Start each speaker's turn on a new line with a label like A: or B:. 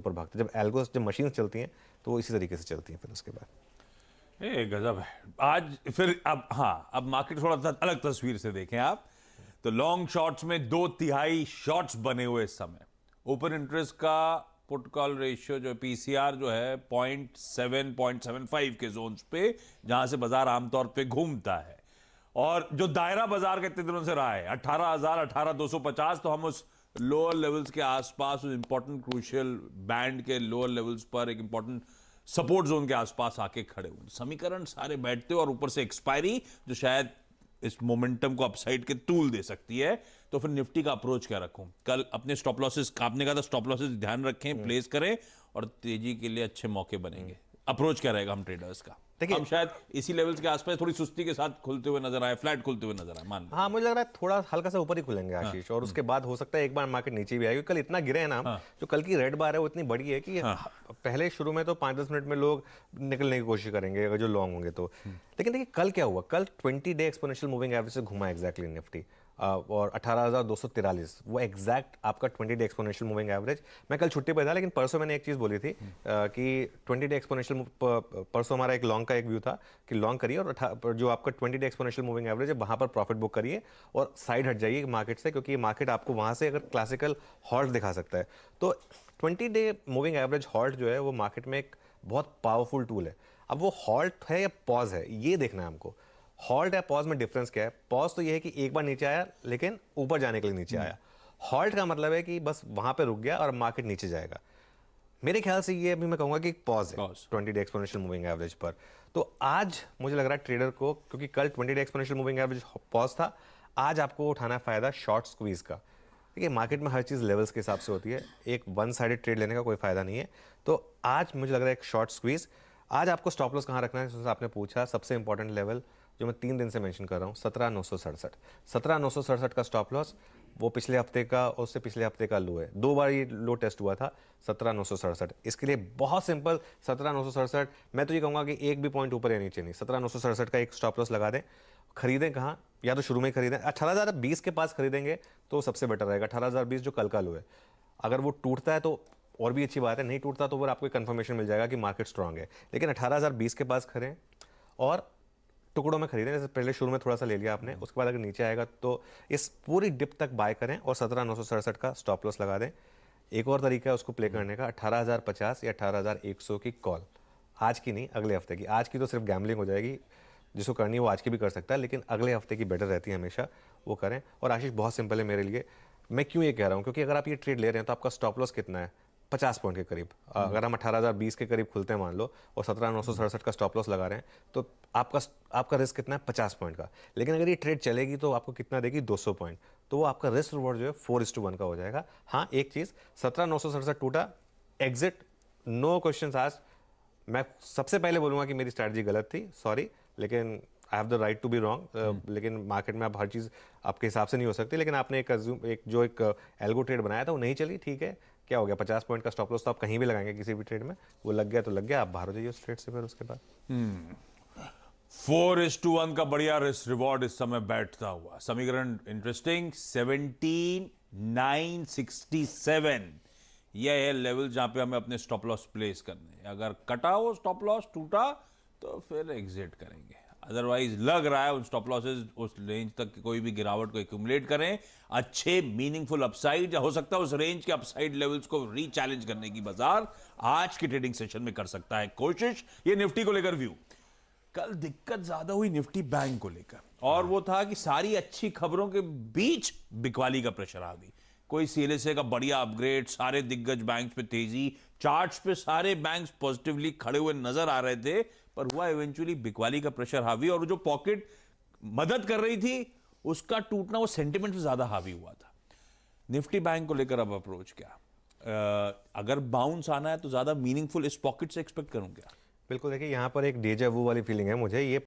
A: ऊपर भागते हैं। जब मशीन चलती हैं तो वो इसी तरीके से चलती हैं फिर उसके बाद।
B: गजब है आज। फिर अब हाँ, अब मार्केट थोड़ा सा अलग तस्वीर से देखें आप, तो लॉन्ग शॉट्स में 2/3 शॉट्स बने हुए इस समय। ओपन इंटरेस्ट का पुट कॉल रेशियो जो पीसीआर जो है 0.7 0.75 के जोन्स पे, जहां से बाजार आमतौर पे घूमता है। और जो दायरा बाजार के इतने दिनों से रहा है 18,000 18,250, तो हम उस लोअर लेवल्स के आसपास, उस इंपॉर्टेंट क्रूशियल बैंड के लोअर लेवल्स पर, एक इंपॉर्टेंट सपोर्ट जोन के आसपास आके खड़े हुए। समीकरण सारे बैठते हो और ऊपर से एक्सपायरी जो शायद इस मोमेंटम को अपसाइड के तूल दे सकती है। तो फिर निफ्टी का अप्रोच क्या रखूं? कल अपने स्टॉप लॉसेस, आपने कहा था स्टॉप लॉसेस ध्यान रखें, प्लेस करें और तेजी के लिए अच्छे मौके बनेंगे। अप्रोच क्या रहेगा हम ट्रेडर्स का?
A: देखिए,
B: हम शायद इसी लेवल्स के आसपास थोड़ी सुस्ती के साथ खुलते हुए नजर आए, फ्लैट खुलते हुए नजर आए, मान लो।
A: हाँ, मुझे लग रहा है थोड़ा हल्का सा ऊपर ही खुलेंगे आशीष, और उसके बाद हो सकता है एक बार मार्केट नीचे भी आएगी। कल इतना गिरे हैं ना, जो कल की रेड बार है वो इतनी बड़ी है कि पहले शुरू में तो 5-10 मिनट में लोग निकलने की कोशिश करेंगे अगर जो लॉन्ग होंगे तो। लेकिन देखिए कल क्या हुआ, कल 20 डे एक्सपोनेंशियल मूविंग एवरेज से घुमा एग्जैक्टली निफ्टी, और 18,243 वो एग्जैक्ट आपका 20 डे एक्सपोनेंशियल मूविंग एवरेज। मैं कल छुट्टी पर था, लेकिन परसों मैंने एक चीज़ बोली थी कि 20 डे एक्सपोनेंशियल, परसों हमारा एक लॉन्ग का एक व्यू था कि लॉन्ग करिए और जो आपका 20 डे एक्सपोनेंशियल मूविंग एवरेज है वहाँ पर प्रॉफिट बुक करिए और साइड हट जाइए मार्केट से, क्योंकि मार्केट आपको वहाँ से अगर क्लासिकल हॉल्ट दिखा सकता है। तो 20 डे मूविंग एवरेज हॉल्ट जो है वो मार्केट में एक बहुत पावरफुल टूल है। अब वो हॉल्ट है या पॉज है, ये देखना है हमको। हॉल्ट या पॉज में डिफरेंस क्या है? पॉज तो ये है कि एक बार नीचे आया लेकिन ऊपर जाने के लिए नीचे आया। हॉल्ट का मतलब है कि बस वहां पे रुक गया और मार्केट नीचे जाएगा। मेरे ख्याल से ये अभी मैं कहूंगा कि पॉज है 20 डे एक्सपोनेंशियल मूविंग एवरेज पर। तो आज मुझे लग रहा है ट्रेडर को, क्योंकि कल 20 day exponential moving average pause था, आज आपको उठाना है फायदा शॉर्ट स्क्वीज का। देखिए मार्केट में हर चीज़ लेवल्स के हिसाब से होती है, एक वन साइडेड ट्रेड लेने का कोई फायदा नहीं है। तो आज मुझे लग रहा है एक शॉर्ट स्क्वीज। आज आपको स्टॉप लॉस कहाँ रखना है, जैसे आपने पूछा, सबसे इंपॉर्टेंट लेवल जो मैं 3 दिन से मेंशन कर रहा हूँ, 17,967। 17,967 का स्टॉप लॉस, वो पिछले हफ्ते का और उससे पिछले हफ्ते का लो है। 2 बार ये लो टेस्ट हुआ था 17,967। इसके लिए बहुत सिंपल 17,967। मैं तो ये कहूँगा कि एक भी पॉइंट ऊपर या नीचे नहीं, 17,967 का एक स्टॉप लॉस लगा दें। खरीदें कहाँ? या तो शुरू में खरीदें 18,020 के पास खरीदेंगे तो सबसे बेटर रहेगा। 18,020 जो कल का लो है, अगर वो टूटता है तो और भी अच्छी बात है, नहीं टूटता तो फिर आपको कंफर्मेशन मिल जाएगा कि मार्केट स्ट्रांग है। लेकिन 18,020 के पास खरीदें और टुकड़ों में खरीदें। जैसे पहले शुरू में थोड़ा सा ले लिया आपने, उसके बाद अगर नीचे आएगा तो इस पूरी डिप तक बाय करें और 17,967 का स्टॉप लॉस लगा दें। एक और तरीका है उसको प्ले करने का, 18,050 या 18,100 की कॉल। आज की नहीं, अगले हफ्ते की। आज की तो सिर्फ गैम्बलिंग हो जाएगी, जिसको करनी है वो आज की भी कर सकता है, लेकिन अगले हफ्ते की बेटर रहती है हमेशा, वो करें। और आशीष बहुत सिंपल है मेरे लिए, मैं क्यों ये कह रहा हूँ, क्योंकि अगर आप ये ट्रेड ले रहे हैं तो आपका स्टॉप लॉस कितना है? 50 पॉइंट के करीब। अगर हम 18,020 के करीब खुलते हैं मान लो और 17,967 का स्टॉप लॉस लगा रहे हैं, तो आपका रिस्क कितना है? 50 पॉइंट का। लेकिन अगर ये ट्रेड चलेगी तो आपको कितना देगी? 200 पॉइंट। तो वो आपका रिस्क रिवॉर्ड जो है 4:1 का हो जाएगा। हाँ, एक चीज़, 17,967 टूटा, एग्जिट, नो क्वेश्चन आस्क्ड। मैं सबसे पहले बोलूँगा कि मेरी स्ट्रैटेजी गलत थी, सॉरी, लेकिन I have the right to be wrong. लेकिन मार्केट में आप हर चीज़ आपके हिसाब से नहीं हो सकती। लेकिन आपने एक एल्गो ट्रेड बनाया था वो नहीं चली, ठीक है, क्या हो गया? 50 पॉइंट का स्टॉप लॉस तो आप कहीं भी लगाएंगे किसी भी ट्रेड में, वो लग गया तो लग गया, आप बाहर हो जाइए उस ट्रेड से फिर उसके बाद।
B: 4:1 का बढ़िया रिस्क रिवॉर्ड इस समय बैठता हुआ समीकरण इंटरेस्टिंग। 17,967 यह है लेवल जहां पे हमें अपने स्टॉप लॉस प्लेस करने हैं। अगर कटा हो स्टॉप लॉस, टूटा, तो फिर एग्जिट करेंगे। अदरवाइज लग रहा है उन स्टॉप लॉसेज उस रेंज तक की कोई भी गिरावट को एक्यूमुलेट करें, अच्छे मीनिंगफुल अपसाइड, या हो सकता है उस रेंज के अपसाइड लेवल्स को रीचैलेंज करने की बाजार आज के ट्रेडिंग सेशन में कर सकता है कोशिश। ये निफ्टी को लेकर व्यू। कल दिक्कत ज्यादा हुई निफ्टी बैंक को लेकर, और वो था कि सारी अच्छी खबरों के बीच बिकवाली का प्रेशर आ गई। कोई सीएलएसए का बढ़िया अपग्रेड, सारे दिग्गज बैंक्स पे तेजी, चार्ट्स पे सारे बैंक्स पॉजिटिवली खड़े हुए नजर आ रहे थे, पर हुआ इवेंचुअली बिकवाली का प्रेशर हावी, और जो पॉकेट मदद कर रही थी उसका टूटना वो सेंटिमेंट से ज्यादा हावी हुआ था। निफ्टी बैंक को लेकर अब अप्रोच क्या? अगर बाउंस आना है तो ज्यादा मीनिंगफुल इस पॉकेट से एक्सपेक्ट करूं क्या?
A: बिल्कुल, देखिए यहाँ पर एक डेजा वू वाली फीलिंग है मुझे। ये